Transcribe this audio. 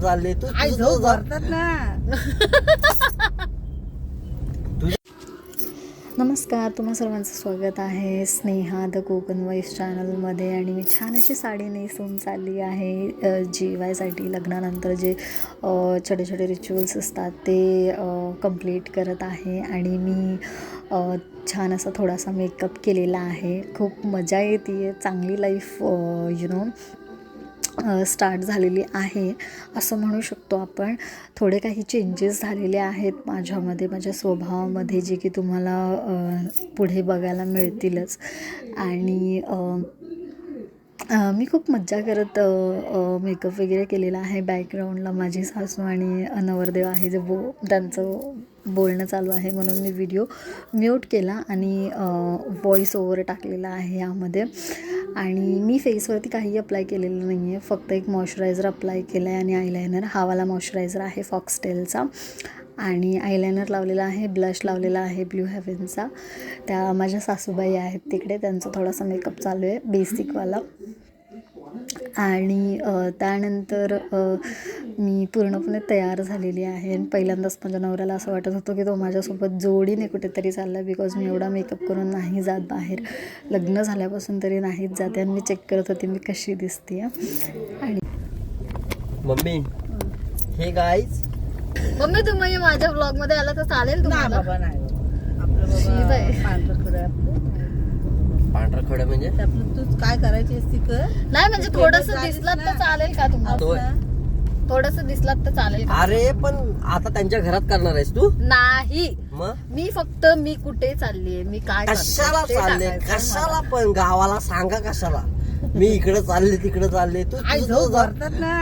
चालले तू आई झोप भरतात ना. नमस्कार, तुम्हा सर्वांचं स्वागत आहे स्नेहा द कोकण वॉइस चॅनलमध्ये. आणि मी छान अशी साडी नेसून चालली आहे जेवायसाठी. लग्नानंतर जे छोटे छोटे रिच्युअल्स असतात ते कंप्लीट करत आहे. आणि मी छान असा थोडासा मेकअप केलेला आहे. खूप मजा येते आहे. चांगली लाईफ स्टार्ट झालेली आहे असं म्हणू शकतो आपण. थोडे काही चेंजेस झालेले आहेत माझ्यामध्ये, माझ्या स्वभावामध्ये, जे की तुम्हाला पुढे बघायला मिळतीलच. आणि मी खूप मज्जा करत मेकअप वगैरे केलेला आहे. बॅकग्राऊंडला माझी सासू आणि नवरदेव आहे, जे त्यांचं बोलणं चालू आहे म्हणून मी व्हिडिओ म्यूट केला आणि व्हॉईस ओव्हर टाकलेला आहे यामध्ये. आणि मी फेसवरती काही अप्लाय केलेलं नाही आहे, फक्त एक मॉइश्चरायझर अप्लाय केलं आहे आणि आयलायनर. हा वाला मॉइश्चरायझर आहे फॉक्सटेलचा. आणि आयलायनर लावलेला आहे, ब्लश लावलेला आहे ब्लू हेव्हनचा. त्या माझ्या सासूबाई आहेत तिकडे, त्यांचा थोडासा मेकअप चालू आहे बेसिकवाला. आणि त्यानंतर मी पूर्णपणे तयार झालेली आहे. आणि पहिल्यांदाच माझ्या नवऱ्याला असं वाटत होतं की तो माझ्यासोबत जोडीने कुठेतरी चालला, बिकॉज मी एवढा मेकअप करून नाही जात बाहेर. लग्न झाल्यापासून तरी नाहीच जाते. आणि मी चेक करत होते मी कशी दिसते. आणि मम्मी हे गाईज मम्मी तुम्ही माझ्या ब्लॉगमध्ये आला तर चालेल ना तुम्हाला? बाबा नाही आपलं शी बाई. बाबा पांढरं खडं आपलं. पांढरा खडा म्हणजे आपलं तूच काय करायची असती कर. नाही म्हणजे थोडंसं दिसलात तर चालेल का तुम्हाला? थोडंसं दिसलात तर चालेल का? अरे पण आता त्यांच्या घरात करणार आहेस तू? नाही, मग मी फक्त मी कुठे चाललीये, मी काय करते कशाला ते चालले, टाकायचं कशाला पण गावाला सांगा कशाला. मी इकडे चालले तिकडे चालले, तू आई तुझं झोप जा. भरतात ना.